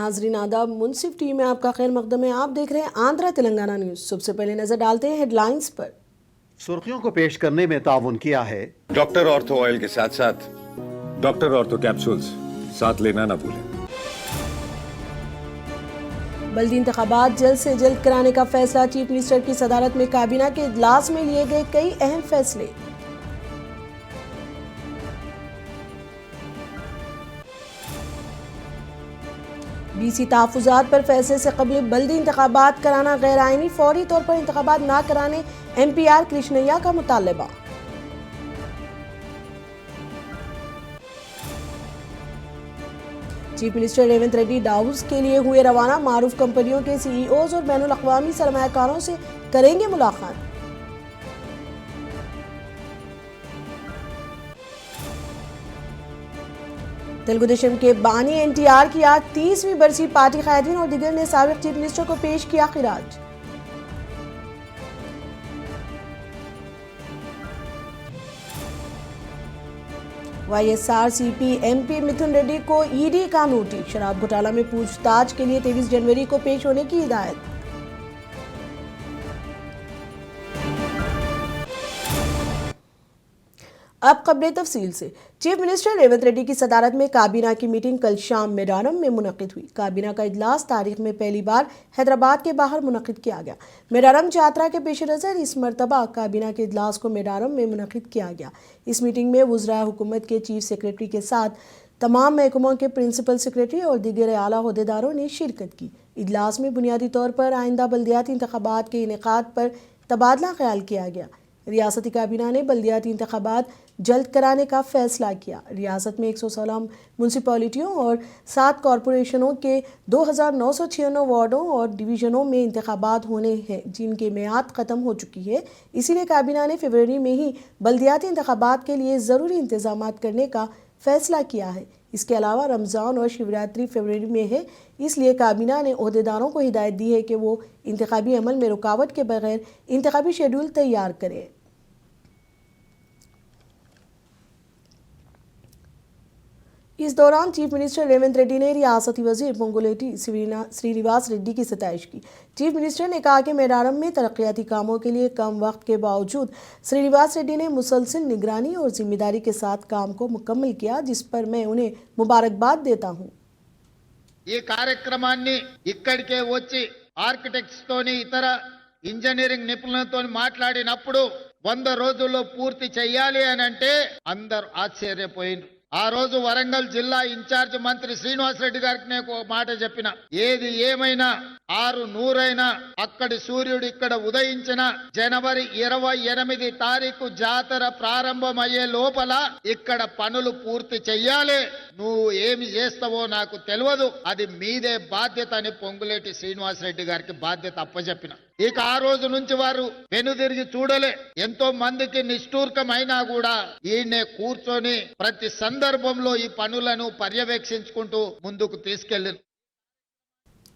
नाजरीन आदाब, मुनसिफ टीवी में आपका खैर मकदम है। आप देख रहे हैं आंध्रा तेलंगाना न्यूज। सबसे पहले नजर डालते हैं हेडलाइंस पर। सुर्खियों को पेश करने में ताउन किया है डॉक्टर ऑर्थो ऑयल के साथ साथ डॉक्टर ऑर्थो कैप्सूल्स साथ लेना ना भूलें। बल्दी इंतखाबात जल्द से जल्द कराने का फैसला। चीफ मिनिस्टर की सदारत में काबीना के इजलास में लिए गए कई अहम फैसले। बीसी तहफुजात पर फैसले से कबल बल्दी इंतखाबात कराना गैर आइनी, फौरी तौर पर इंतखाबात ना कराने MP-R कृष्णैया का मुतालबा। Chief minister Revanth Reddy Davos के लिए हुए रवाना। मारूफ कंपनियों के CEOs और बैनुल अक़वामी सरमायाकारों से करेंगे मुलाकात। तेलुगु देशम के बानी NTR की आज 30वीं बरसी पार्टी कायदीन और दिगर ने साबिक चीफ मिनिस्टर को पेश किया खिराज। YSRCP MP मिथुन रेड्डी को ED का नोटिस। शराब घोटाला में पूछताछ के लिए 23 जनवरी को पेश होने की हिदायत। अब खबरें तफसील से। चीफ मिनिस्टर रेवंत रेड्डी की सदारत में काबीना की मीटिंग कल शाम मेडारम में मुनक़िद हुई। काबीना का इजलास तारीख में पहली बार हैदराबाद के बाहर मुनक़िद किया गया। मेडारम यात्रा के पेश नज़र इस मरतबा काबीना के इजलास को मेडारम में मुनक़िद किया गया। इस मीटिंग में वज़राए हुकूमत के चीफ सेक्रेटरी के साथ तमाम महकमों के प्रिंसिपल सेक्रेटरी और दीगर आला अहदेदारों ने शिरकत की। इजलास में बुनियादी तौर पर आइंदा बल्दियाती इंतखाबात के इनेकाद पर तबादला ख्याल किया गया। रियासती काबीना ने बल्दियाती इंतखाबात जल्द कराने का फैसला किया। रियासत में 116 म्यूनसिपैलिटियों और 7 कॉरपोरेशनों के 2996 वार्डों और डिवीज़नों में इंतखाबात होने हैं जिनकी मियाद ख़त्म हो चुकी है। इसीलिए काबीना ने फरवरी में ही बल्दियाती इंतखाबात के लिए ज़रूरी इंतजाम करने का फैसला किया है। इसके अलावा रमज़ान और शिवरात्रि फरवरी में है, इसलिए काबीना ने ओहदेदारों को हिदायत दी है कि वो इंतखाबी अमल में रुकावट के बगैर इंतखाबी शेड्यूल तैयार करें। इस दौरान चीफ मिनिस्टर रेवंत रेड्डी ने रियासती वजीर पोंगुलेटी श्रीनिवास रेड्डी की सताइश की। चीफ मिनिस्टर ने कहा कि मेडारम में तरक्याती कामों के लिए कम वक्त के बावजूद श्रीनिवास रेड्डी ने मुसलसल निगरानी और जिम्मेदारी के साथ काम को मुकम्मल किया, जिस पर मैं उन्हें मुबारकबाद देता हूँ। ఈ కార్యక్రమాన్ని ఇక్కడికే వచ్చి ఆర్కిటెక్ట్స్ తోని ఇతర ఇంజనీరింగ్ నిపుణులతో మాట్లాడినప్పుడు 100 రోజుల్లో పూర్తి చేయాలి అని అంటే అందరూ ఆశ్చర్యపోయినారు। ఆ రోజు వరంగల్ జిల్లా ఇన్ఛార్జ్ మంత్రి శ్రీనివాస్ రెడ్డి గారికి నేను ఒక మాట చెప్పిన, ఏది ఏమైనా 600 అక్కడి సూర్యుడు ఇక్కడ ఉదయించిన జనవరి 28 తారీఖు జాతర ప్రారంభమయ్యే లోపల ఇక్కడ పనులు పూర్తి చెయ్యాలి। నువ్వు ఏమి చేస్తావో నాకు తెలియదు, అది మీదే బాధ్యత అని పొంగులేటి శ్రీనివాస్ రెడ్డి గారికి బాధ్యత అప్పచెప్పిన। ఇక ఆ రోజు నుంచి వారు వెనుదిరిగి చూడలే। ఎంతో మందికి నిష్ఠూర్కమైనా కూడా ఈయనే కూర్చొని ప్రతి సందర్భంలో ఈ పనులను పర్యవేక్షించుకుంటూ ముందుకు తీసుకెళ్లారు।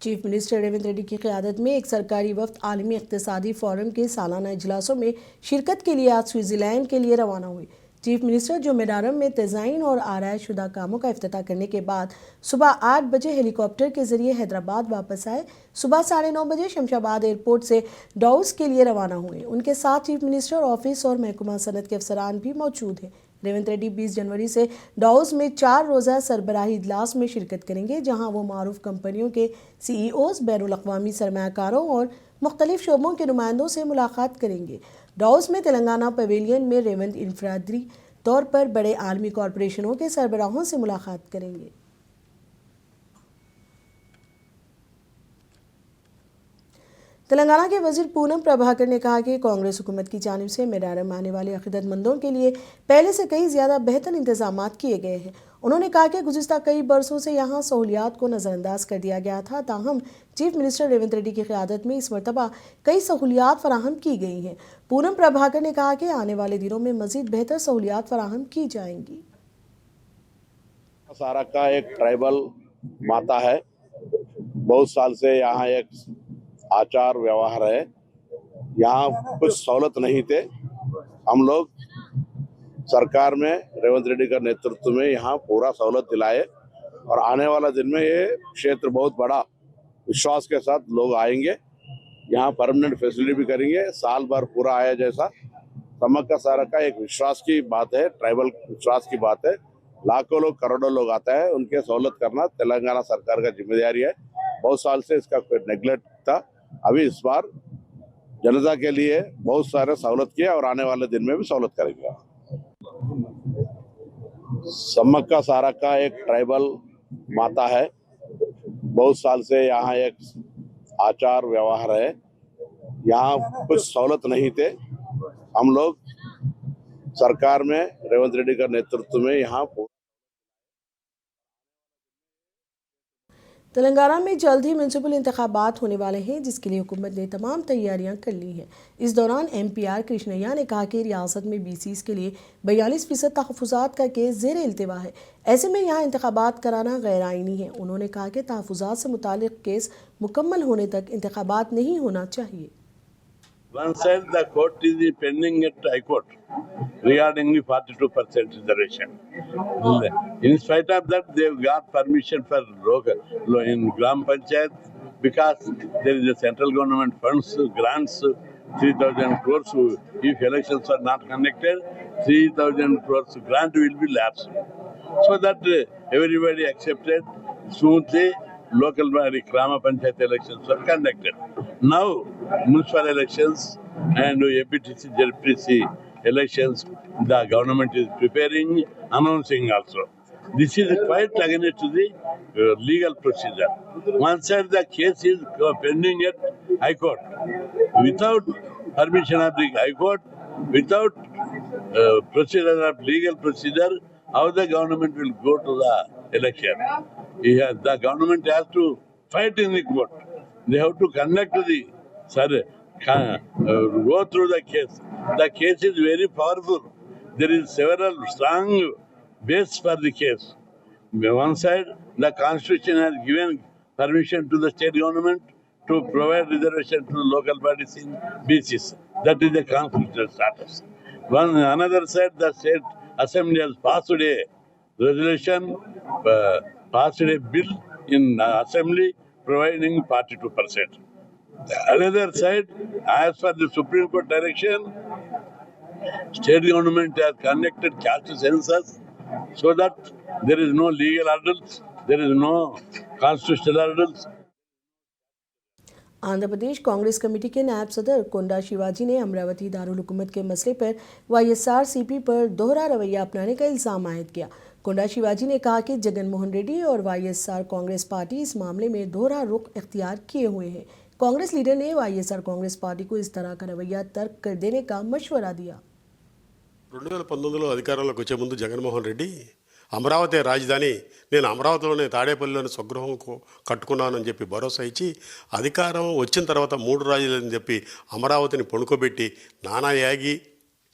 चीफ मिनिस्टर रेवंत रेड्डी की क़यादत में एक सरकारी वफ्द आलमी इक़्तिसादी फोरम के सालाना इजलासों में शिरकत के लिए आज स्विट्ज़रलैंड के लिए रवाना हुई। चीफ मिनिस्टर जो मेडारम में तज़ाइन और आराइश शुदा कामों का इफ्तिताह करने के बाद सुबह 8 बजे हेलीकॉप्टर के जरिए हैदराबाद वापस आए। सुबह 9:30 बजे शमशाबाद एयरपोर्ट से डावोस के लिए रवाना हुए। उनके साथ चीफ मिनिस्टर ऑफिस और महकमा सनत के अफसरान भी मौजूद हैं। रेवंत रेड्डी 20 जनवरी से डावोस में 4 रोज़ा सरबराही इजलास में शिरकत करेंगे, जहां वो मारूफ कंपनियों के CEOs, बैनुल अक़वामी सरमायाकारों और मुख्तलिफ शोबों के नुमाइंदों से मुलाकात करेंगे। डावोस में तेलंगाना पवेलियन में रेवंत इनफरादी तौर पर बड़े आलमी कॉरपोरेशनों के सरबराहों से मुलाकात करेंगे। तेलंगाना के वजीर पूनम प्रभाकर ने कहा कि कांग्रेस हुकूमत की जानिब से मेडारम आने वाले अक़ीदतमंदों के लिए पहले से कई ज़्यादा बेहतर इंतजाम किए गए हैं। उन्होंने कहा कि गुज़िश्ता कई बरसों से यहाँ सहूलियात को नज़रअंदाज कर दिया गया था, ताहम चीफ मिनिस्टर रेवंत रेड्डी की क़यादत में इस मरतबा कई सहूलियात फराहम की गई हैं। पूनम प्रभाकर ने कहा कि आने वाले दिनों में मज़ीद बेहतर सहूलियात फराहम की जाएंगी। सारा का एक ट्राइबल माता है, बहुत साल से यहाँ एक आचार व्यवहार है, यहाँ कुछ सहूलत नहीं थे। हम लोग सरकार में रेवंत रेड्डी का नेतृत्व में यहाँ पूरा सहूलत दिलाए और आने वाला दिन में ये क्षेत्र बहुत बड़ा विश्वास के साथ लोग आएंगे, यहाँ परमानेंट फैसिलिटी भी करेंगे, साल भर पूरा आया जैसा। समक्का सारक्का एक विश्वास की बात है, ट्राइबल विश्वास की बात है। लाखों लोग, करोड़ों लोग आता है, उनके सहूलत करना तेलंगाना सरकार का जिम्मेदारी है। बहुत साल से इसका कोई नेग्लेक्ट था, अभी इस बार जनता के लिए बहुत सारे सहूलत किया और आने वाले दिन में भी सहूलत करेंगे। समक्का सारक्का एक ट्राइबल माता है, बहुत साल से यहाँ एक आचार व्यवहार है। यहाँ कुछ सहूलत नहीं थे, हम लोग सरकार में रेवंत रेड्डी का नेतृत्व में यहाँ तेलंगाना में जल्द ही म्यूनसिपल इंतखाबात होने वाले हैं, जिसके लिए हुकूमत ने तमाम तैयारियां कर ली हैं। इस दौरान एमपीआर कृष्णैया ने कहा कि रियासत में बीसीस के लिए 42% तहफ़्फ़ुज़ात का केस ज़ेर इल्तिवा है, ऐसे में यहाँ इंतखाबात कराना गैर आइनी है। उन्होंने कहा कि तहफ़्फ़ुज़ात से मुतालिक केस मुकम्मल होने तक इंतखाबात नहीं होना चाहिए। One side, the court is pending at High Court regarding the 42% reservation. In spite of that, they've got permission for in Gram Panchayat because there is a central government funds, grants, 3,000 crores. If elections are not conducted, 3,000 crores grant will be lapsed. So that everybody accepted smoothly. Local body Grama Panchayat elections were conducted. Now, municipal elections and APTC, JPC elections, the government is preparing, announcing also. This is quite against to the legal procedure. One side, the case is pending at High Court. Without permission of the High Court, without procedure of legal procedure, how the government will go to the election? The government has to fight in the court. They have to conduct the go through the case. The case is very powerful. There is several strong base for the case. On one side, the constitution has given permission to the state government to provide reservation to the local bodies in BCs. That is the constitutional status. Another side, the state assembly has passed a resolution, passed a bill in assembly providing 42%. Another side, as per the Supreme Court direction, state government has conducted caste census so that there is no legal hurdles, there is no constitutional hurdles. Andhra Pradesh Congress committee के नायब सदर कोंडा शिवाजी ने अमरावती दारुल हुकूमत के मसले पर YSRCP पर दोहरा रवैया अपनाने का इल्ज़ाम आयद किया। कोंडा शिवाजी ने कहा कि जगन मोहन रेड्डी और वाईएसआर कांग्रेस पार्टी इस मामले में दोहरा रुख इख्तियार किए हुए हैं। कांग्रेस लीडर ने वाईएसआर कांग्रेस पार्टी को इस तरह का रवैया तर्क कर देने का मशवरा दिया। 2019లో అధికారంలోకి వచ్చే ముందు జగన్మోహన్ రెడ్డి అమరావతి రాజధాని, నేను అమరావతిలోనే తాడేపల్లిలోని స్వగృహం కట్టుకున్నానని చెప్పి భరోసా ఇచ్చి అధికారం వచ్చిన తర్వాత 3 రాజధానులని చెప్పి అమరావతిని పొణుకోబెట్టి నానా యాగి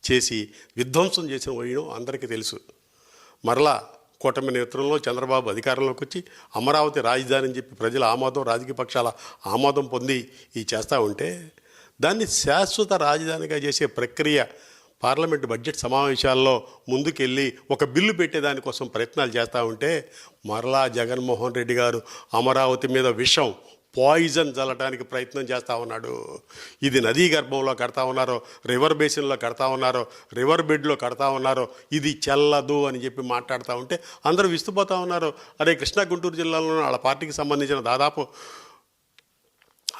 చేసి విధ్వంసం చేసిన వైనం అందరికీ తెలుసు. మరలా కూటమి నేతృత్వంలో చంద్రబాబు అధికారంలోకి వచ్చి అమరావతి రాజధాని అని చెప్పి ప్రజల ఆమోదం, రాజకీయ పక్షాల ఆమోదం పొంది ఈ చేస్తూ ఉంటే దాన్ని శాశ్వత రాజధానిగా చేసే ప్రక్రియ పార్లమెంటు బడ్జెట్ సమావేశాల్లో ముందుకెళ్ళి ఒక బిల్లు పెట్టేదానికోసం ప్రయత్నాలు చేస్తూ ఉంటే మరలా జగన్మోహన్ రెడ్డి గారు అమరావతి మీద విషం, పాయిజన్ చల్లడానికి ప్రయత్నం చేస్తూ ఉన్నాడు. ఇది నదీ గర్భంలో కడతా ఉన్నారో, రివర్ బేసిన్లో కడతా ఉన్నారో, రివర్ బెడ్లో కడతా ఉన్నారో, ఇది చెల్లదు అని చెప్పి మాట్లాడుతూ ఉంటే అందరూ విస్తుపోతూ ఉన్నారు. అరే, కృష్ణా గుంటూరు జిల్లాలో వాళ్ళ పార్టీకి సంబంధించిన దాదాపు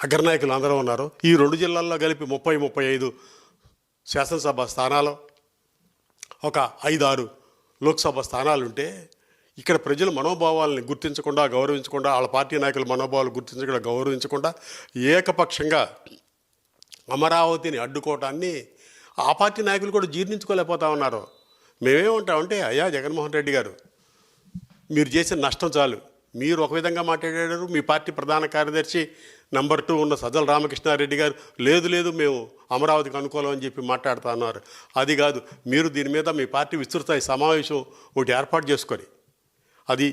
అగ్రనాయకులు అందరూ ఉన్నారు. ఈ 2 జిల్లాల్లో కలిపి 30-35 శాసనసభ స్థానాలు, ఒక 5-6 లోక్సభ స్థానాలుంటే ఇక్కడ ప్రజల మనోభావాలని గుర్తించకుండా, గౌరవించకుండా, వాళ్ళ పార్టీ నాయకుల మనోభావాలు గుర్తించకుండా, గౌరవించకుండా ఏకపక్షంగా అమరావతిని అడ్డుకోవటాన్ని ఆ పార్టీ నాయకులు కూడా జీర్ణించుకోలేకపోతా ఉన్నారు. మేమేమంటామంటే, అయ్యా జగన్మోహన్ రెడ్డి గారు, మీరు చేసిన నష్టం చాలు. మీరు ఒక విధంగా మాట్లాడారు, మీ పార్టీ ప్రధాన కార్యదర్శి నంబర్ 2 ఉన్న సజ్జల రామకృష్ణారెడ్డి గారు లేదు మేము అమరావతికి అనుకూలం అని చెప్పి మాట్లాడుతూ ఉన్నారు. అది కాదు, మీరు దీని మీద మీ పార్టీ విస్తృత సమావేశం ఒకటి ఏర్పాటు చేసుకొని, అది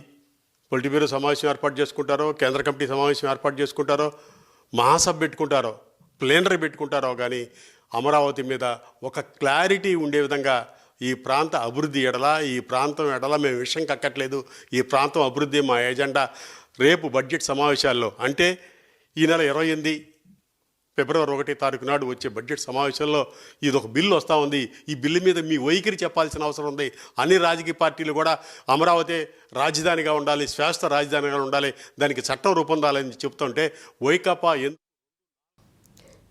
పొలిట్ బ్యూరో సమావేశం ఏర్పాటు చేసుకుంటారో, కేంద్ర కమిటీ సమావేశం ఏర్పాటు చేసుకుంటారో, మహాసభ పెట్టుకుంటారో, ప్లేనరీ పెట్టుకుంటారో, కానీ అమరావతి మీద ఒక క్లారిటీ ఉండే విధంగా ఈ ప్రాంత అభివృద్ధి ఎడల, ఈ ప్రాంతం ఎడల మేము విషయం కక్కట్లేదు. ఈ ప్రాంతం అభివృద్ధి మా ఎజెండా. రేపు బడ్జెట్ సమావేశాల్లో, అంటే ఈ నెల 28 ఫిబ్రవరి 1 తారీఖు నాడు వచ్చే బడ్జెట్ సమావేశంలో ఇది ఒక బిల్లు వస్తూ ఉంది. ఈ బిల్లు మీద మీ వైఖరి చెప్పాల్సిన అవసరం ఉంది. అన్ని రాజకీయ పార్టీలు కూడా అమరావతి రాజధానిగా ఉండాలి, శాశ్వత రాజధానిగా ఉండాలి, దానికి చట్టం రూపొందాలని చెప్తుంటే వైకాపా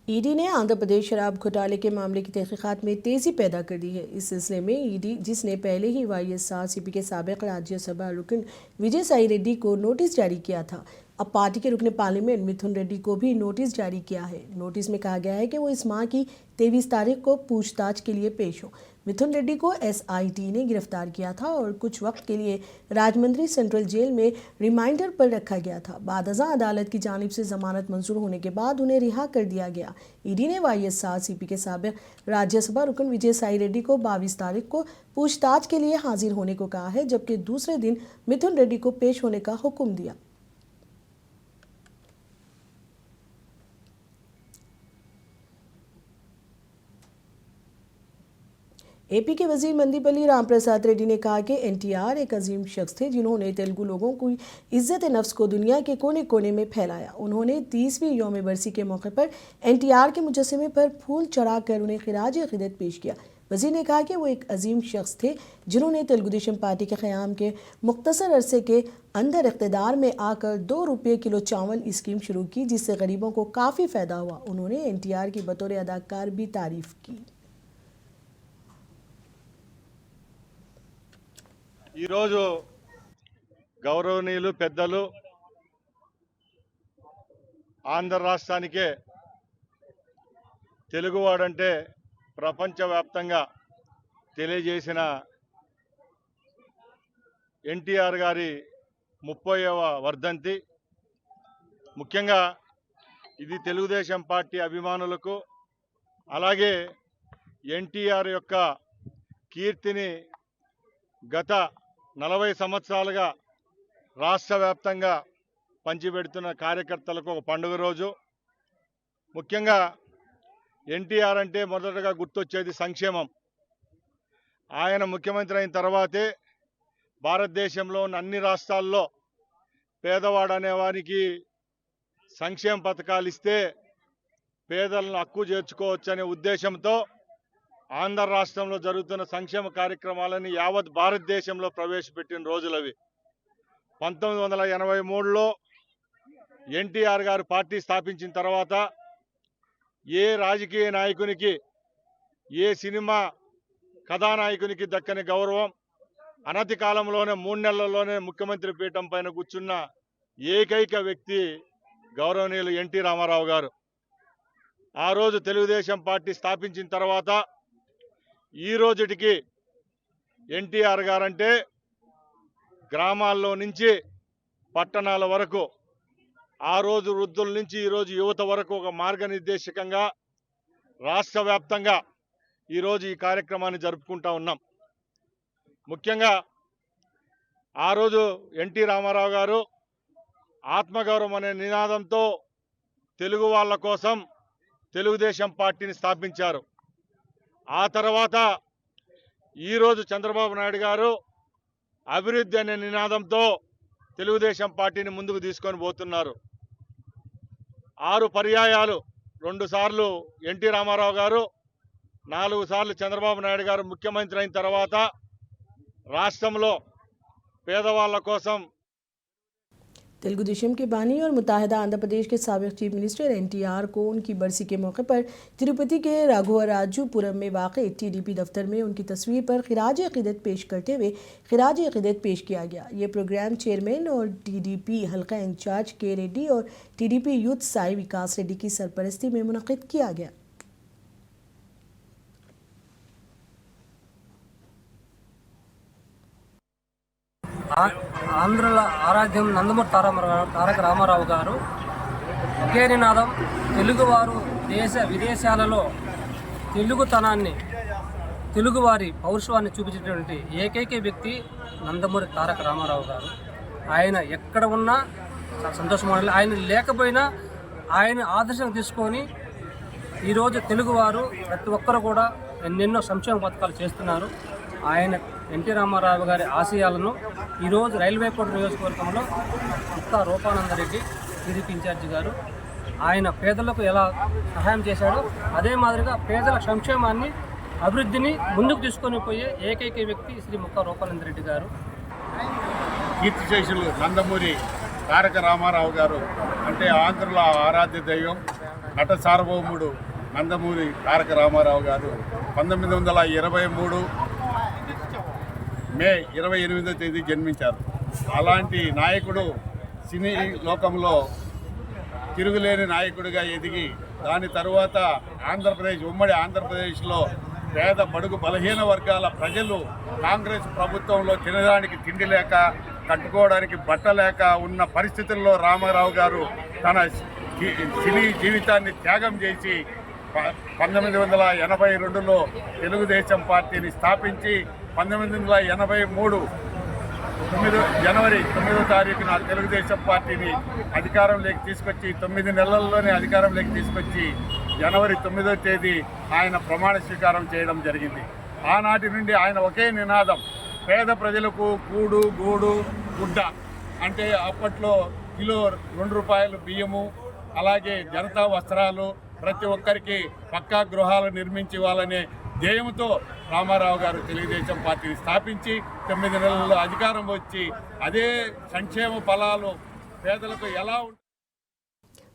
ईडी ने आंध्र प्रदेश शराब घोटाले के मामले की तहकीकात में तेजी पैदा कर दी है। इस सिलसिले में ईडी, जिसने पहले ही वाईएसआरसीपी के साबिक राज्यसभा रुकन विजय साई रेड्डी को नोटिस जारी किया था, अब पार्टी के रुकने पार्लियामेंट मिथुन रेड्डी को भी नोटिस जारी किया है। नोटिस में कहा गया है कि वो इस माह की 23 तारीख को पूछताछ के लिए पेश हो। मिथुन रेड्डी को एसआईटी ने गिरफ्तार किया था और कुछ वक्त के लिए राजमंड्री सेंट्रल जेल में रिमाइंडर पर रखा गया था। बादअज़ा अदालत की जानिब से जमानत मंजूर होने के बाद उन्हें रिहा कर दिया गया। ईडी ने वाईएसआरसीपी के साबिक राज्यसभा रुकन विजय साई रेड्डी को 22 तारीख को पूछताछ के लिए हाजिर होने को कहा है, जबकि दूसरे दिन मिथुन रेड्डी को पेश होने का हुक्म दिया। एपी के वजीर मंदीपल्ली रामप्रसाद रेड्डी ने कहा कि एनटीआर एक अजीम शख्स थे जिन्होंने तेलुगु लोगों की इज्जत नफ्स को दुनिया के कोने कोने में फैलाया। उन्होंने 30वीं यौम बरसी के मौके पर एनटीआर के मुजस्समे पर फूल चढ़ाकर उन्हें खिराज अक़ीदत पेश किया। वजीर ने कहा कि वो एक अजीम शख्स थे जिन्होंने तेलुगु देशम पार्टी के क़याम के मुख्तसर अरसे के अंदर इक़्तिदार में आकर 2 रुपये किलो चावल स्कीम शुरू की, जिससे गरीबों को काफ़ी फ़ायदा हुआ। उन्होंने एनटीआर की बतौर अदाकार भी तारीफ़ की। ఈరోజు గౌరవనీయులు పెద్దలు ఆంధ్ర రాష్ట్రానికే తెలుగువాడంటే ప్రపంచవ్యాప్తంగా తెలియజేసిన ఎన్టీఆర్ గారి 30వ వర్ధంతి. ముఖ్యంగా ఇది తెలుగుదేశం పార్టీ అభిమానులకు, అలాగే ఎన్టీఆర్ యొక్క కీర్తిని గత 40 సంవత్సరాలుగా రాష్ట్ర వ్యాప్తంగా పంచిపెడుతున్న కార్యకర్తలకు ఒక పండుగ రోజు. ముఖ్యంగా ఎన్టీఆర్ అంటే మొదటగా గుర్తొచ్చేది సంక్షేమం. ఆయన ముఖ్యమంత్రి అయిన తర్వాతే భారతదేశంలో ఉన్న అన్ని రాష్ట్రాల్లో పేదవాడు అనేవారికి సంక్షేమ పథకాలు ఇస్తే పేదలను హక్కు చేర్చుకోవచ్చనే ఉద్దేశంతో ఆంధ్ర రాష్ట్రంలో జరుగుతున్న సంక్షేమ కార్యక్రమాలని యావత్ భారతదేశంలో ప్రవేశపెట్టిన రోజులవి. 1983లో ఎన్టీఆర్ గారు పార్టీ స్థాపించిన తర్వాత ఏ రాజకీయ నాయకునికి, ఏ సినిమా కథానాయకునికి దక్కని గౌరవం, అనతి కాలంలోనే 3 నెలల్లోనే ముఖ్యమంత్రి పీఠం పైన కూర్చున్న ఏకైక వ్యక్తి గౌరవనీయులు ఎన్టీ రామారావు గారు. ఆ రోజు తెలుగుదేశం పార్టీ స్థాపించిన తర్వాత ఈ రోజుటికి ఎన్టీఆర్ గారంటే గ్రామాల్లో నుంచి పట్టణాల వరకు, ఆ రోజు వృద్ధుల నుంచి ఈరోజు యువత వరకు ఒక మార్గనిర్దేశకంగా రాష్ట్ర వ్యాప్తంగా ఈరోజు ఈ కార్యక్రమాన్ని జరుపుకుంటా ఉన్నాం. ముఖ్యంగా ఆ రోజు ఎన్టీ రామారావు గారు ఆత్మగౌరవం అనే నినాదంతో తెలుగు వాళ్ళ కోసం తెలుగుదేశం పార్టీని స్థాపించారు. ఆ తర్వాత ఈరోజు చంద్రబాబు నాయుడు గారు అభివృద్ధి అనే నినాదంతో తెలుగుదేశం పార్టీని ముందుకు తీసుకొని పోతున్నారు. 6 పర్యాయాలు, 2 సార్లు ఎన్టీ రామారావు గారు, 4 సార్లు చంద్రబాబు నాయుడు గారు ముఖ్యమంత్రి అయిన తర్వాత రాష్ట్రంలో పేదవాళ్ళ కోసం तेलुगु देशम के बानी और मुत्तहिदा आंध्र प्रदेश के साबिक चीफ मिनिस्टर एनटीआर को उनकी बरसी के मौके पर तिरुपति के राघवराजुपुरम में वाक़ टीडीपी दफ्तर में उनकी तस्वीर पर खिराज अक़ीदत पेश करते हुए खिराज अक़ीदत पेश किया गया। ये प्रोग्राम चेयरमैन और टीडीपी हल्का इंचार्ज के रेड्डी और टीडीपी यूथ साई विकास रेड्डी की सरपरस्ती में मुनक़िद किया गया। ఆంధ్రుల ఆరాధ్యం నందమూరి తారక రామారావు గారు ఒకే నినాదం, తెలుగువారు విదేశాలలో తెలుగుతనాన్ని, తెలుగువారి పౌరుషాన్ని చూపించేటువంటి ఏకైక వ్యక్తి నందమూరి తారక రామారావు గారు. ఆయన ఎక్కడ ఉన్నా చాలా సంతోషంగా ఉండాలి. ఆయన లేకపోయినా ఆయన ఆదర్శం తీసుకొని ఈరోజు తెలుగువారు ప్రతి ఒక్కరు కూడా ఎన్నెన్నో సంక్షేమ పథకాలు చేస్తున్నారు. ఆయన ఎన్టీ రామారావు గారి ఆశయాలను ఈరోజు రైల్వే కోట నియోజకవర్గంలో ముక్తా రూపానందరెడ్డి టీడీపీ ఇన్ఛార్జి గారు ఆయన పేదలకు ఎలా సహాయం చేశాడో అదే మాదిరిగా పేదల సంక్షేమాన్ని అభివృద్ధిని ముందుకు తీసుకొని పోయే ఏకైక వ్యక్తి శ్రీ ముక్తా రూపానందరెడ్డి గారు. కీర్తిశేషులు నందమూరి తారక రామారావు గారు అంటే ఆంధ్రుల ఆరాధ్య దైవం, నట సార్వభౌముడు నందమూరి తారక రామారావు గారు 1923 మే 28వ తేదీ జన్మించారు. అలాంటి నాయకుడు సినీ లోకంలో తిరుగులేని నాయకుడిగా ఎదిగి దాని తరువాత ఉమ్మడి ఆంధ్రప్రదేశ్లో పేద బడుగు బలహీన వర్గాల ప్రజలు కాంగ్రెస్ ప్రభుత్వంలో తినడానికి తిండి లేక, కట్టుకోవడానికి బట్ట లేక ఉన్న పరిస్థితుల్లో రామారావు గారు తన సినీ జీవితాన్ని త్యాగం చేసి 1982లో తెలుగుదేశం పార్టీని స్థాపించి 1983 జనవరి 9వ తారీఖున తెలుగుదేశం పార్టీని అధికారంలోకి తీసుకొచ్చి 9 నెలల్లోనే అధికారంలోకి తీసుకొచ్చి జనవరి 9వ తేదీ ఆయన ప్రమాణ స్వీకారం చేయడం జరిగింది. ఆనాటి నుండి ఆయన ఒకే నినాదం, పేద ప్రజలకు కూడు గూడు గుడ్డ. అంటే అప్పట్లో కిలో 2 రూపాయలు బియ్యము, అలాగే జనతా వస్త్రాలు, ప్రతి ఒక్కరికి పక్కా గృహాలు నిర్మించి ఇవ్వాలనే ధ్యేయంతో రామారావు గారు తెలుగుదేశం పార్టీని స్థాపించి 9 నెలల్లో అధికారం వచ్చి అదే సంక్షేమ ఫలాలు పేదలకు ఎలా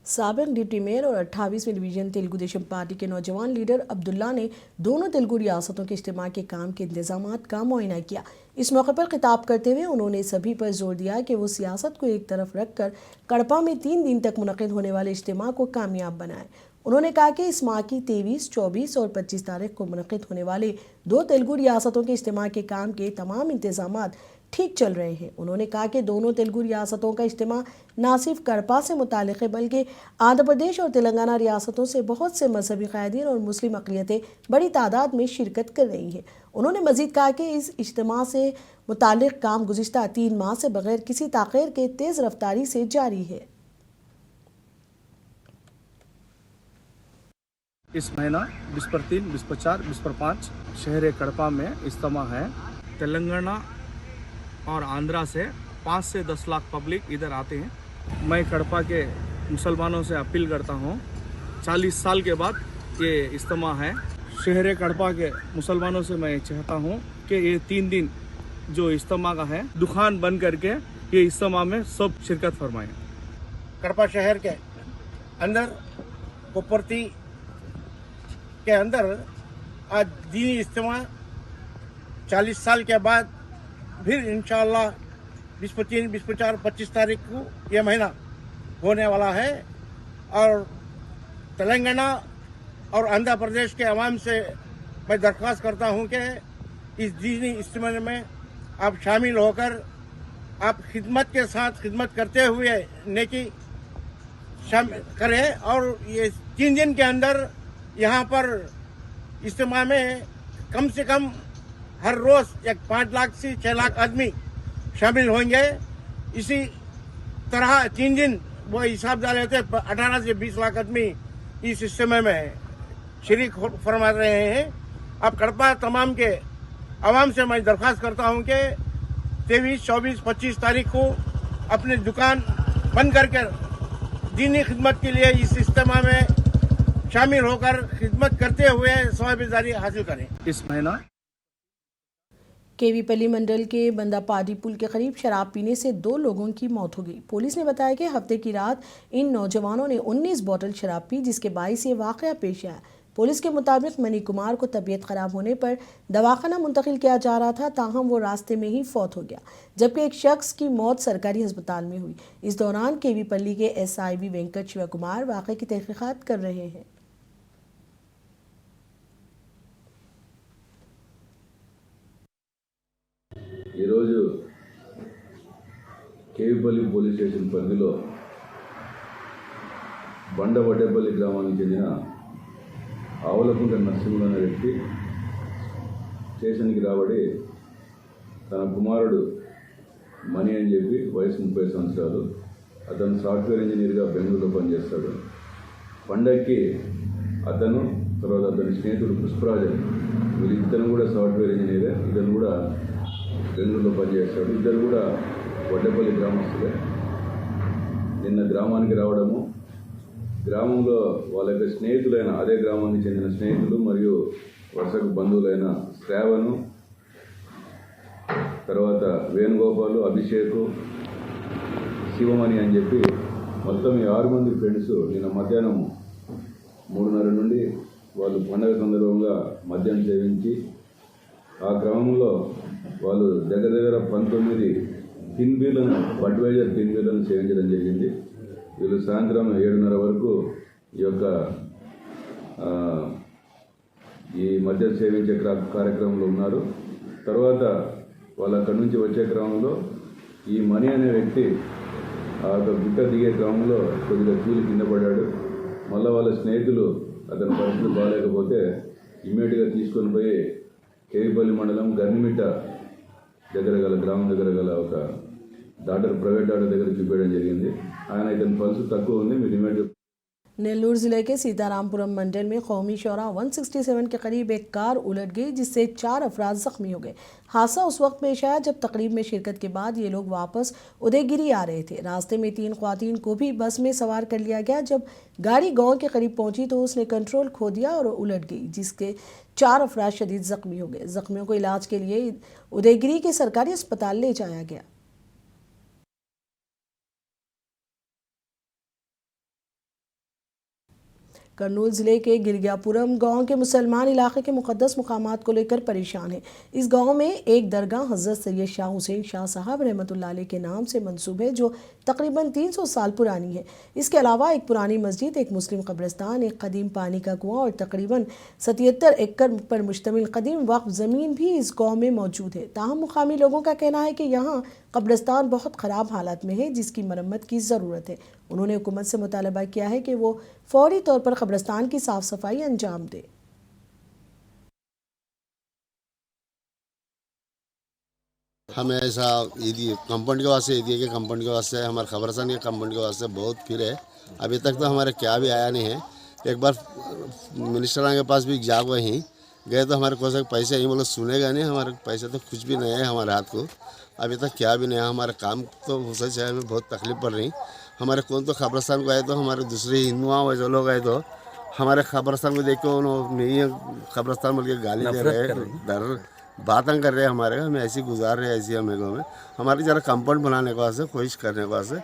साबिक डिप्टी मेयर और 28वीं डिवीजन तेलुगु देशम पार्टी के नौजवान लीडर अब्दुल्ला ने दोनों तेलुगु रियासतों के इज्तिमा के काम के इंतजामात का मुआयना किया। इस मौके पर खिताब करते हुए उन्होंने सभी पर जोर दिया कि वो सियासत को एक तरफ रखकर कड़पा में 3 दिन तक मुनक़िद होने वाले इज्तिमा को कामयाब बनाएं। उन्होंने कहा कि इस माह की 23, 24 और 25 तारीख को मुनक़िद होने वाले 2 तेलुगु रियासतों के इज्तिमा के काम के तमाम इंतजामात ठीक चल रहे हैं। उन्होंने कहा कि दोनों तेलुगु रियासतों का इज्तिमा न सिर्फ कड़पा से मुताल्लिक़ है बल्कि आंध्र प्रदेश और तेलंगाना रियासतों से बहुत से मजहबी क़ायदीन और मुस्लिम अक़लियतें बड़ी तादाद में शिरकत कर रही हैं। उन्होंने मज़ीद कहा कि इस इज्तिमा से मुताल्लिक़ काम गुज़िश्ता 3 माह से बग़ैर किसी ताख़ीर के तेज़ रफ्तारी से जारी है। इस महीना 20 पर 3, 20 पर 4, 20 पर 5 शहर कड़पा में इज्तिमा है। तेलंगाना और आंध्रा से 5 से 10 लाख पब्लिक इधर आते हैं। मैं कड़पा के मुसलमानों से अपील करता हूँ, 40 साल के बाद ये इज्तिमा है। शहर कड़पा के मुसलमानों से मैं चाहता हूँ कि ये 3 दिन जो इज्तिमा का है, दुकान बंद करके ये इज्तिमा में सब शिरकत फरमाएं। कड़पा शहर के अंदर कोपरती के अंदर आज दीनी इज्तिमा 40 साल के बाद फिर इंशाअल्लाह 20 पर 3, 20 पर 4, 25 तारीख को यह महीना होने वाला है। और तेलंगाना और आंध्र प्रदेश के अवाम से मैं दरख्वास्त करता हूं कि इस दीनी इज्तिमा में आप शामिल होकर आप खिदमत के साथ खिदमत करते हुए नेकी करें। और ये 3 दिन के अंदर यहाँ पर इज्तिमा में कम से कम हर रोज 5 लाख से 6 लाख आदमी शामिल होंगे। इसी तरह 3 दिन वो हिसाब डाले थे 18 से 20 लाख आदमी इस इज्तिमा में शरीक फरमा रहे हैं। अब कड़पा तमाम के आवाम से मैं दरख्वास्त करता हूँ कि 23, 24, 25 तारीख को अपनी दुकान बंद करके दीनी खिदमत के लिए इस इज्तिमा में शामिल होकर खिदमत करते हुए सवाब-ए-जारी हासिल करें। इस महीना केवीपल्ली मंडल के बंदापाडी पुल के करीब शराब पीने से 2 लोगों की मौत हो गई। पुलिस ने बताया कि हफ्ते की रात इन नौजवानों ने 19 बोतल शराब पी, जिसके बाइस ये वाक़या पेश आया। पुलिस के मुताबिक मनी कुमार को तबीयत ख़राब होने पर दवाखाना मुंतकिल किया जा रहा था, ताहम वो रास्ते में ही फौत हो गया, जबकि एक शख्स की मौत सरकारी अस्पताल में हुई। इस दौरान केवीपल्ली के SIB वेंकट शिव कुमार वाक़े की तहक़ीक़ात कर रहे हैं। ఈరోజు కేవిపల్లి పోలీస్ స్టేషన్ పరిధిలో బండవడ్డేపల్లి గ్రామానికి చెందిన ఆవులకుంట నరసింహుడు అనే వ్యక్తి స్టేషన్కి రాబడి తన కుమారుడు మణి అని చెప్పి వయసు 30 సంవత్సరాలు, అతను సాఫ్ట్వేర్ ఇంజనీర్గా బెంగళూరులో పనిచేస్తాడు. పండక్కి అతను తర్వాత అతని స్నేహితుడు పుష్పరాజన్, వీళ్ళిద్దరు కూడా సాఫ్ట్వేర్ ఇంజనీరే. ఇద్దరు కూడా బెంగళూరులో పనిచేస్తాడు. ఇద్దరు కూడా వడ్డేపల్లి గ్రామస్తులే. నిన్న గ్రామానికి రావడము, గ్రామంలో వాళ్ళ యొక్క స్నేహితులైన అదే గ్రామానికి చెందిన స్నేహితులు మరియు వరుసకు బంధువులైన శ్రావణు, తర్వాత వేణుగోపాలు, అభిషేకు, శివమణి అని చెప్పి మొత్తం ఈ 6 మంది ఫ్రెండ్స్ నిన్న మధ్యాహ్నం 3:30 నుండి వాళ్ళు పండగ సందర్భంగా మద్యం సేవించి ఆ క్రమంలో వాళ్ళు దగ్గర 19 టిన్బీలను, బడ్వైజర్ టిన్బీలను సేవించడం జరిగింది. వీళ్ళు సాయంత్రం 7:30 వరకు ఈ మద్యం సేవించే కార్యక్రమంలో ఉన్నారు. తర్వాత వాళ్ళు అక్కడి నుంచి వచ్చే క్రమంలో ఈ మణి అనే వ్యక్తి ఆ గుట్ట దిగే క్రమంలో కొద్దిగా కీలు కింద పడ్డాడు. మళ్ళీ వాళ్ళ స్నేహితులు అతని పరిస్థితి బాగాలేకపోతే ఇమ్మీడియట్గా తీసుకొని పోయి కేవిపల్లి మండలం గర్నిమిట్ట దగ్గర గల గ్రామం దగ్గర గల ఒక ప్రైవేట్ డాక్టర్ దగ్గర చూపించడం జరిగింది. ఆయన ఇతని పల్స్ తక్కువ ఉంది, మీరు ఇమ్మీడియట్గా. नेल्लूर जिले के सीतारामपुरम मंडल में कौमी शौरा 167 के करीब एक कार उलट गई, जिससे 4 अफराद जख्मी हो गए। हादसा उस वक्त पेश आया जब तकरीब में शिरकत के बाद ये लोग वापस उदयगिरी आ रहे थे। रास्ते में 3 ख्वातीन को भी बस में सवार कर लिया गया। जब गाड़ी गांव के करीब पहुंची तो उसने कंट्रोल खो दिया और उलट गई, जिसके 4 अफराद शदीद जख्मी हो गए। जख्मियों को इलाज के लिए उदयगिरी के सरकारी अस्पताल ले जाया गया। कर्नूल ज़िले के गिरगियापुरम गांव के मुसलमान इलाके के मुक़द्दस मुकामात को लेकर परेशान हैं। इस गांव में एक दरगाह हज़रत सैयद शाह हुसैन शाह साहब रहमतुल्लाह अलैह के नाम से मंसूब है, जो तकरीबन 300 साल पुरानी है। इसके अलावा एक पुरानी मस्जिद, एक मुस्लिम कब्रिस्तान, एक कदीम पानी का कुआं और तकरीबन 77 एकड़ पर मुश्तमिल कदीम वक्फ ज़मीन भी इस गाँव में मौजूद है। ताहम मुकामी लोगों का कहना है कि यहाँ कब्रिस्तान बहुत ख़राब हालत में है, जिसकी मरम्मत की ज़रूरत है। उन्होंने हुकूमत से मुतालबा किया है कि वो फौरी तौर पर कब्रिस्तान की साफ़ सफाई अंजाम दे। हमें ऐसा कंपाउंड के वास्ते कि कंपाउंड के वास्ते हमारे खबरस्तान के कंपाउंड के वास्ते बहुत फिरे, अभी तक तो हमारे क्या भी आया नहीं है। एक बार मिनिस्टर के पास भी जा वहीं गए तो हमारे को पैसे ही बोलो सुनेगा नहीं, हमारे पैसे तो कुछ भी नहीं है हमारे हाथ को, अभी तक क्या भी नहीं है। हमारा काम तो हो सच है, हमें बहुत तकलीफ पड़ रही। हमारे कौन तो खबरस्तान को आए तो हमारे दूसरे हिंदुओं जो लोग आए तो हमारे खबरस्तान को देख के उन्होंने खबरस्तान बोल के गाली दे रहे, डर बातें कर रहे हैं हमारे, हमें ऐसी गुजार रहे हैं ऐसी हमें गाँव में। हमारी ज़रा कंपाउंड बनाने के वास्ते कोशिश करने के वास्ते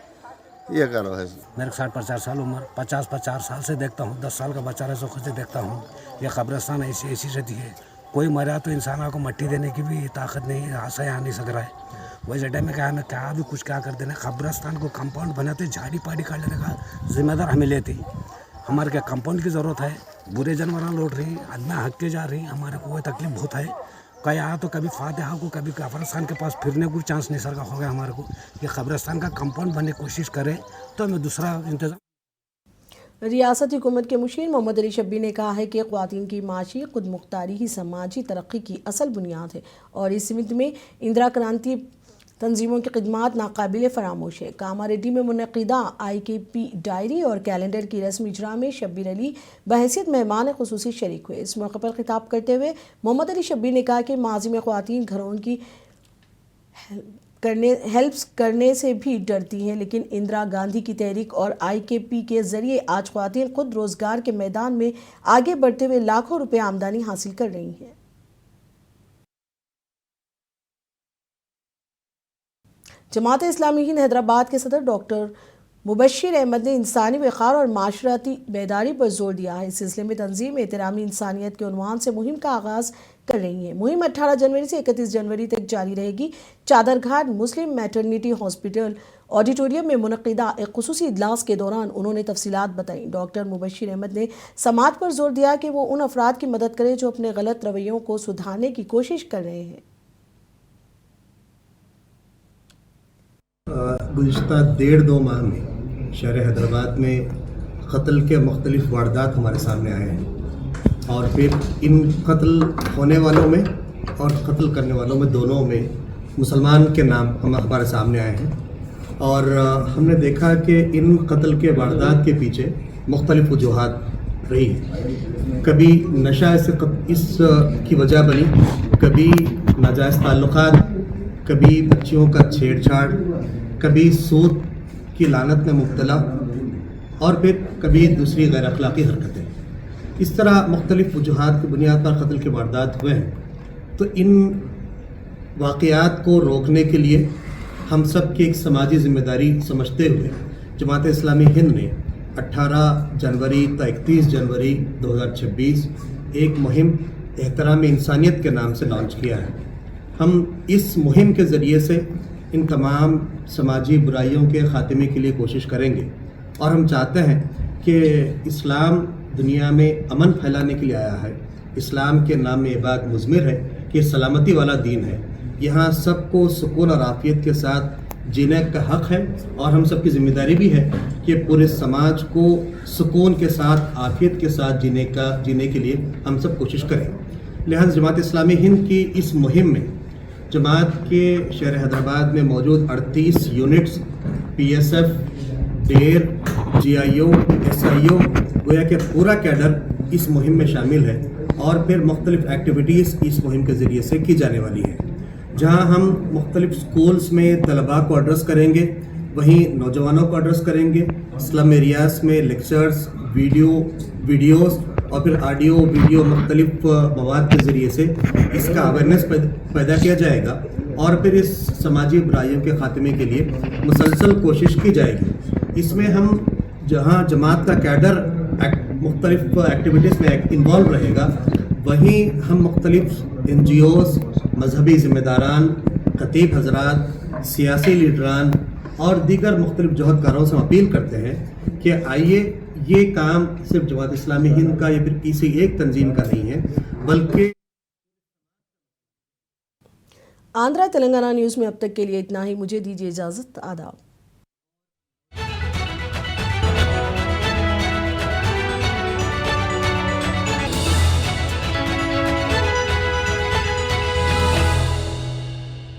ये करो है। मेरे 60-50 साल उम्र, 50 साल से देखता हूँ, 10 साल का बच्चा रहे सो से देखता हूँ। ये कब्रिस्तान ऐसी रहती है, कोई मरा तो इंसान को मट्टी देने की भी ताकत नहीं है, आशा आ नहीं सक रहा है। वैसे टाइम में क्या भी कुछ क्या कर देना, कब्रिस्तान को कंपाउंड बनाते झाड़ी पाड़ी काट लेने का जिम्मेदार हमें लेते। हमारे क्या कंपाउंड की ज़रूरत है, बुरे जानवर लौट रही, आदमी हक के जा रही, हमारे को वो तकलीफ बहुत है। कहीं आया तो कभी फातिहा को कभी कब्रिस्तान के पास फिरने को चांस नहीं सरका हो गया हमारे को। ये कब्रिस्तान का कंपाउंड बनने की कोशिश करें तो हमें दूसरा इंतज़ाम। रियासती हुकूमत के मुशीर मोहम्मद अली शब्बी ने कहा है कि ख्वातीन की माशी खुद मुख्तारी ही समाजी तरक्की की असल बुनियाद है और इस सिमत में इंदिरा क्रांति तंजीमों की खिदमात नाकाबिल फरामोश है। कामारेड्डी में मुनक़िदा IKP डायरी और कैलेंडर की रस्म इजरा में शब्बीर अली बहैसियत मेहमान खुसूसी शरीक हुए। इस मौके पर खिताब करते हुए मोहम्मद अली शब्बी ने कहा कि माजी में ख्वातीन घरों की हेल्प करने से भी डरती हैं, लेकिन इंदिरा गांधी की तहरीक और IKP के ज़रिए आज ख्वातीन खुद रोज़गार के मैदान में आगे बढ़ते हुए लाखों रुपए आमदनी हासिल कर रही हैं। जमात इस्लामी हिंद हैदराबाद के सदर डॉक्टर मुबश्शिर अहमद ने इंसानी वक़ार और माशराती बेदारी पर जोर दिया है। इस सिलसिले में तंजीम एहतरामी इंसानियत के उन्वान से मुहिम का आगाज़ कर रही है। मुहिम 18 जनवरी से 31 जनवरी तक जारी रहेगी। चादरघाट मुस्लिम मैटरनिटी हॉस्पिटल ऑडिटोरियम में मुनक़िदा एक खुसूसी इजलास के दौरान उन्होंने तफसीलात बताई। डॉक्टर मुबश्शिर अहमद ने समाज पर जोर दिया कि वो उन अफराद की मदद करें जो अपने गलत रवैयों को सुधारने की कोशिश कर रहे हैं। गुज़िश्ता 1.5-2 माह में शहर हैदराबाद में कत्ल के मुख्तलिफ वारदात हमारे सामने आए हैं और फिर इन कत्ल होने वालों में और कत्ल करने वालों में दोनों में मुसलमान के नाम हमारे सामने आए हैं और हमने देखा कि इन कत्ल के वारदात के पीछे मुख्तलिफ वजूहात रही है। कभी नशा इस की वजह बनी, कभी नाजायज़ ताल्लुकात, कभी बच्चियों का छेड़छाड़, कभी सूद की लानत में मुब्तला और फिर कभी दूसरी गैर अखलाकी हरकतें। इस तरह मुख्तलिफ़ वजूहात की बुनियाद पर कत्ल के वारदात हुए हैं। तो इन वाक़यात को रोकने के लिए हम सब की एक समाजी ज़िम्मेदारी समझते हुए जमात इस्लामी हिंद ने 18 जनवरी तो 31 जनवरी 2026 एक मुहिम एहतराम इंसानियत के नाम से लॉन्च किया है। हम इस मुहिम के ज़रिए से इन तमाम समाजी बुराइयों के ख़ात्मे के लिए कोशिश करेंगे और हम चाहते हैं कि इस्लाम दुनिया में अमन फैलाने के लिए आया है। इस्लाम के नाम में ये बात मुज़मिर है कि ये सलामती वाला दीन है। यहाँ सबको सुकून और आफियत के साथ जीने का हक़ है और हम सब की ज़िम्मेदारी भी है कि पूरे समाज को सुकून के साथ आफियत के साथ जीने के लिए हम सब कोशिश करें। लिहाजा जमात इस्लामी हिंद की इस मुहिम में जमात के शहर हैदराबाद में मौजूद 38 units, PSF, der, GIO, SIO गोया के पूरा कैडर इस मुहिम में शामिल है और फिर मुख्तलिफ़ एक्टिविटीज़ इस मुहिम के ज़रिए से की जाने वाली है। जहां हम मुख्तलिफ़ स्कूल्स में तलबा को एड्रेस करेंगे, वहीं नौजवानों को एड्रेस करेंगे। स्लम एरियाज़ में लेक्चर्स, वीडियोस और फिर ऑडियो वीडियो मुख्तलिफ़ मवाद के ज़रिए से इसका अवेयरनेस पैदा किया जाएगा और फिर इस समाजी बुराइयों के ख़ात्मे के लिए मुसलसल कोशिश की जाएगी। इसमें हम जहां जमात का कैडर मुख्तलिफ़ एक्टिविटीज़ में इन्वॉल्व रहेगा, वहीं हम मुख्तलिफ़ NGOs, मजहबी ज़िम्मेदारान, खतीब हजरात, सियासी लीडरान और दीगर मुख्तलिफ़ जहदकारों से अपील करते हैं कि आइए, ये काम सिर्फ जमात इस्लामी हिंद का या फिर किसी एक तंजीम का नहीं है, बल्कि आंध्रा तेलंगाना न्यूज़ में अब तक के लिए इतना ही। मुझे दीजिए इजाज़त। आदाब।